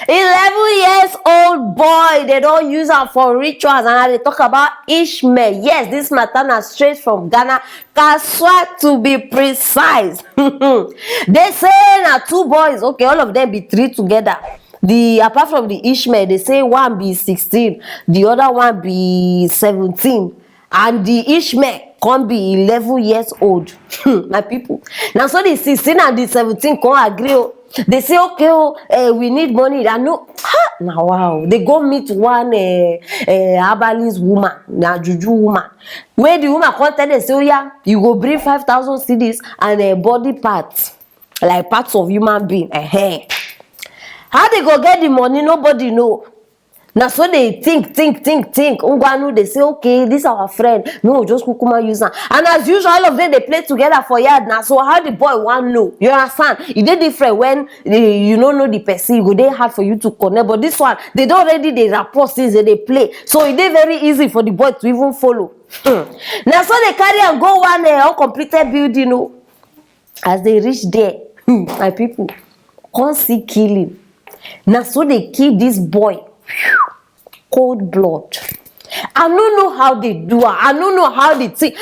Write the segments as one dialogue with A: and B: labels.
A: 11 years old boy, they don't use her for rituals, and they talk about Ishmael. Yes, this matter is straight from Ghana, Kasoa to be precise. They say na 2 boys, okay, all of them be 3 together. Apart from the Ishmael, they say one be 16, the other one be 17, and the Ishmael can be 11 years old. My people. Now so the 16 and the 17 can agree. They say, okay, we need money. I know. Now, wow. They go meet one herbalist woman, na juju woman. Where the woman come tell them, say, oh, yeah, you go bring 5,000 cedis and body parts, like parts of human being. How they go get the money? Nobody know. Now so they think. Ungwanu, they say, okay, this is our friend. No, just kukuma use her. And as usual, all of them they play together for yard now. So how the boy want know? You understand? It is different when you don't know the person. It go dey hard for you to connect. But this one, they don't already they rapport since they play. So it is very easy for the boy to even follow. Now so they carry and go one uncompleted building. No. As they reach there, my people can't see killing. Now so they kill this boy. Cold blood. I don't know how they do it. I don't know how they think.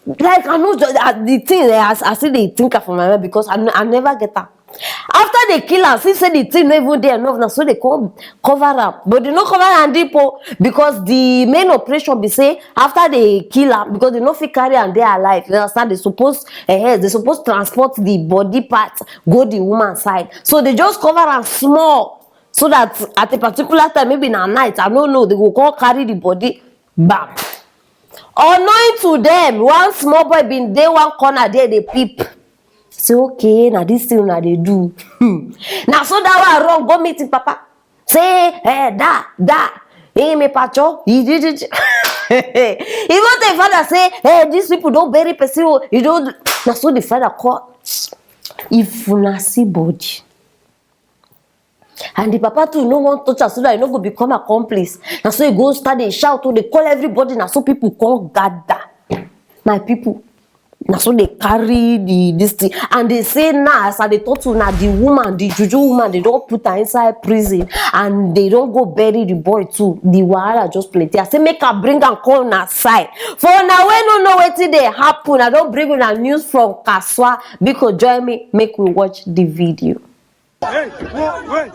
A: Like I know the thing I see they think for my mind because I never get that. After they kill her, she said the thing not even there enough now, so they come cover up. But they not cover her deep because the main operation be say after they kill her because they not fit carry and they alive. You understand? They supposed transport the body part go the woman's side. So they just cover her small. So that at a particular time, maybe in a night, I don't know, they will go carry the body, bam. Unknown to them, one small boy been there, one corner there, they peep. Say, okay, now this thing now they do. Now so that one wrong, go meet him, papa. Say, hey, me pacho, he did it. Even the father say, hey, these people don't bury person, you don't. Now so the father call, if you see body. And the papa too no one touch us so that you no go become accomplice. And so he go start they shout, they call everybody, and so people come gather. My people. And so they carry this thing. And they say now, as they talk to now, the woman, the juju woman, they don't put her inside prison. And they don't go bury the boy too. The wahala just plenty. I say make her bring and call on her side. For now, when no know what they happen, I don't bring on news from Kasoa. Because join me, make we watch the video. Hey, wait,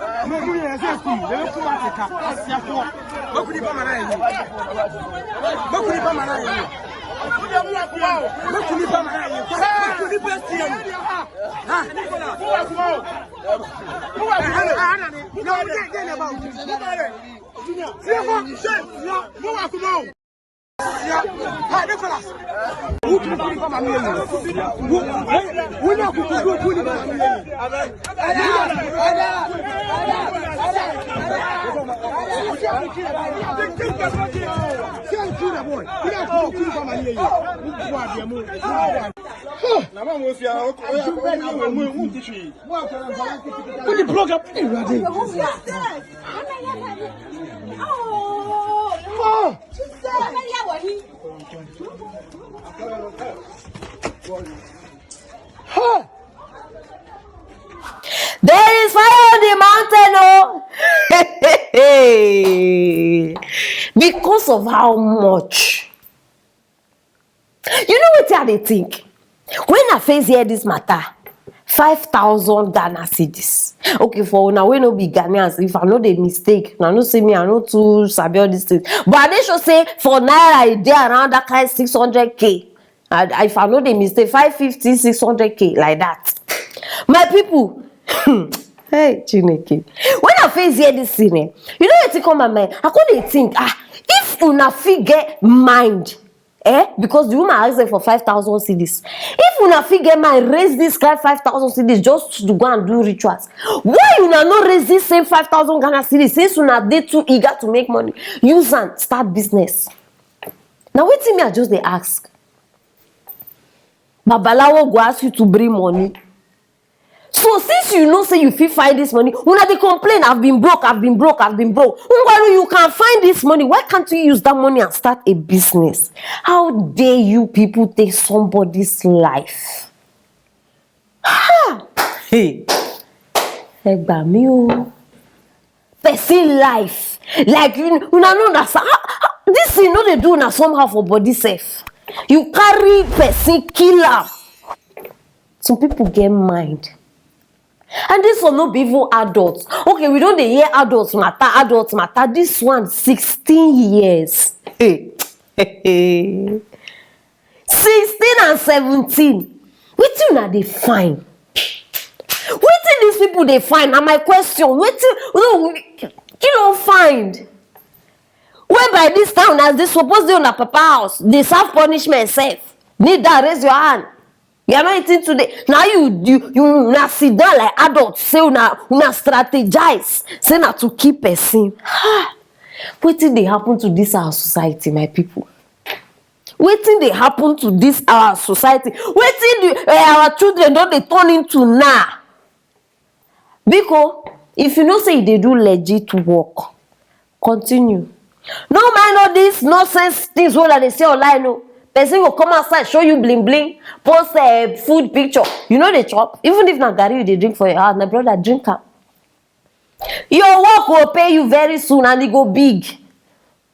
A: there is fire on the mountain, oh! Because of how much. You know what they think? When I face here this matter, 5,000 Ghana cedis. Okay, for now we no be Ghanaians. If I know the mistake, I know see me, I know to sabi all these things. But they should say for naira they around that kind 600k. If I know the mistake, 550, 600k like that. My people, hey Chineke. When I face here this thing, you know what it come my mind? I couldn't think, if una figure mind. Because the woman asked them for 5,000 cedis. If una figure mind raise this guy 5,000 cedis just to go and do rituals, why una not raise this same 5,000 Ghana cedis since una they too eager to make money? Use and start business. Now wait till me I just they ask. Babalawo go ask you to bring money. So since you know say you fit find this money, una dey complain, I've been broke. Ungwaru, you can find this money. Why can't you use that money and start a business? How dare you people take somebody's life? Ha! Hey. Egba mi o. person life. Like you know that this thing no they do na somehow for body safe. You carry person killer. Some people get mind. And this one not be even adults. Okay, we don't hear adults matter. This one 16 years. 16 and 17. Wetin una dey find? Wetin these people they find? Na my question. Wetin you don't find? Whereby this town as they suppose dey on a papa house, they serve punishment self. Need that, raise your hand. You are not eating today. Now you na sit down like adults. Say una strategize. Say na to keep person. Wetin dey happen to this our society, my people? Wetin dey happen to this our society? Wetin our children don dey turn into now? Because if you know say they do legit work, continue. No mind all these nonsense things wey they say online. No. Person will come outside, show you bling bling, post a food picture. You know they chop. Even if not garri you dey drink for your house, my brother drink am. Your work will pay you very soon and it go big.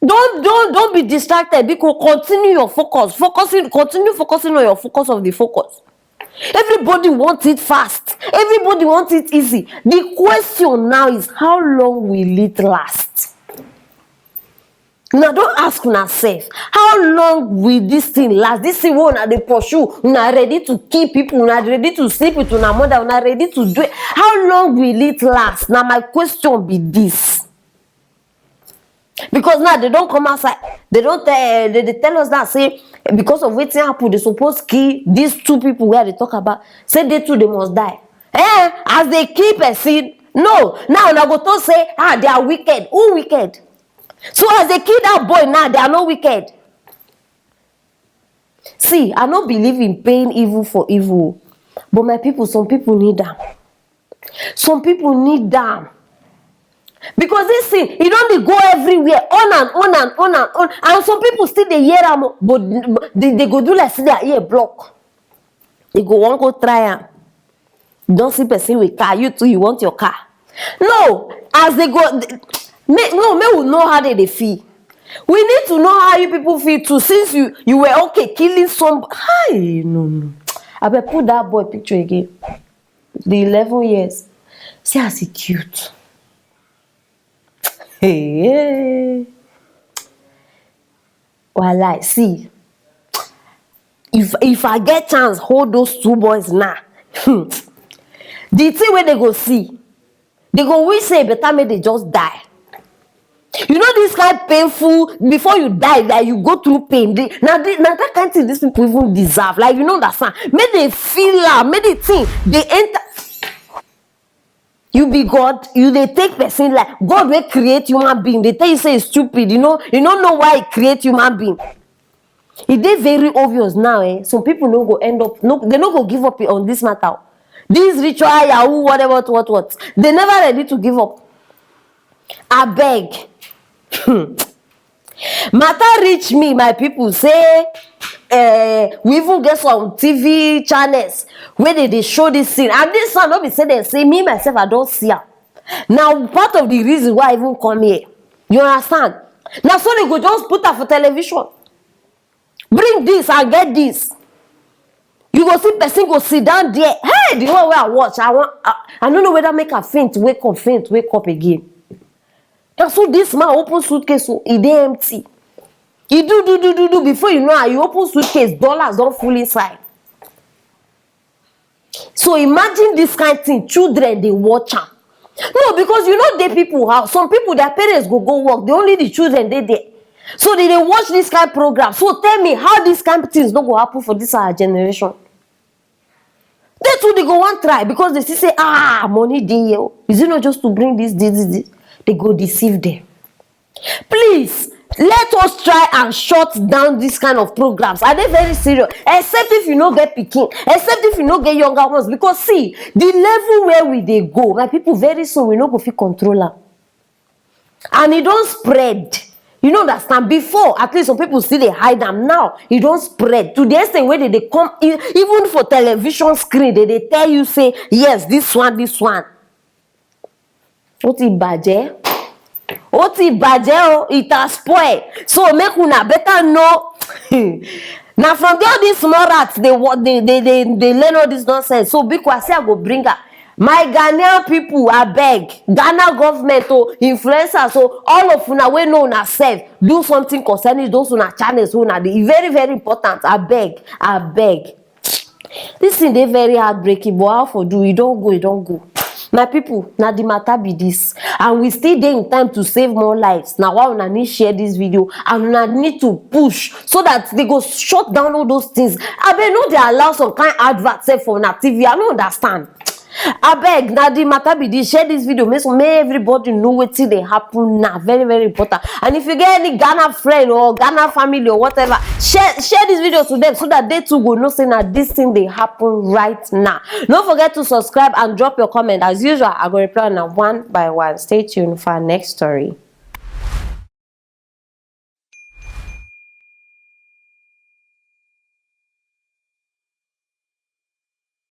A: Don't be distracted because continue your focus. Continue focusing on your focus of the focus. Everybody wants it fast. Everybody wants it easy. The question now is how long will it last? Now don't ask yourself, how long will this thing last? This thing won't they pursue. Una ready to kill people, una ready to sleep with una mother, una ready to do it. How long will it last? Now my question be this. Because now they don't come outside. They don't they tell us that say because of waiting happen, they supposed kill these two people where they talk about. Say they too they must die. As they keep a seed. No, now I go to say they are wicked. Who wicked? So as they kill that boy now, they are not wicked. See, I don't believe in paying evil for evil. But my people, some people need them. Some people need them. Because this thing, it don't go everywhere, on and on and on and on. And some people still they hear them, but they go do like see their ear block. They go one go try them. Don't see person with car. You too, you want your car. No, as they go. May we know how they feel. We need to know how you people feel too. Since you were okay killing some. Hi, no. I better put that boy picture again. The 11 years. See how he cute. Hey. Well, I see. If I get chance, hold those two boys now. The thing where they go see, they go wish say better may they just die. You know this kind of painful before you die that you go through pain. Now that kind of thing these people even deserve. Like you know that sound. Make they feel that. Make they think they enter. You be God. You they take person like God will create human being. They tell you say it's stupid. You don't know why He create human being. It is very obvious now. Some people don't go end up. No, they don't go give up on this matter. This ritual, Yahoo, whatever, what. They never ready to give up. I beg. Matter reach me, my people say we even get some TV channels where they show this thing. And this one not be say they say me myself I don't see her. Now part of the reason why I even come here. You understand? Now so they go just put her for television. Bring this and get this. You go see person go sit down there. Hey, the one where I watch, I don't know whether make a faint, wake up again. And so this man open suitcase, so it empty. He do before you know you open suitcase, dollars don't full inside. So imagine this kind of thing, children they watch them. No, because you know the people how some people their parents go work, they only the children they there. So they watch this kind of program. So tell me how this kind of things don't go happen for this our generation. They too they go one try because they say money dey. Is it not just to bring this? They go deceive them. Please, let us try and shut down this kind of programs. Are they very serious? Except if you no get pikin, except if you no get younger ones. Because see, the level where we they go, my people very soon we no go fit control them. And it don't spread. You know understand? Before, at least some people still they hide them. Now, it don't spread. To the extent where they come, even for television screen, they tell you, say, yes, this one. What is badge? ó ti bàjẹ́ o, it has spoiled. So make una better know. Now from all these small rats, they learn all this nonsense. So because I go bring her. My Ghanaian people, I beg, Ghana government, influencers, so all of una wey know una sef, do something concerning those una channels, una dey very very important. I beg. This thing dey very heartbreaking, but how for do? E don go. My people, na the matter be this, and we still dey in time to save more lives. Na why una need share this video, and una need to push so that they go shut down all those things. Abeg, no dey allow some kind advert sef for una TV. I no understand. Abeg, na the matter be this. Share this video, make everybody know wetin dey happen now. Very very important. And if you get any Ghana friend or Ghana family or whatever, share this video to them so that they too go know say na this thing dey happen right now. Don't forget to subscribe and drop your comment. As usual, I go reply on one by one. Stay tuned for our next story.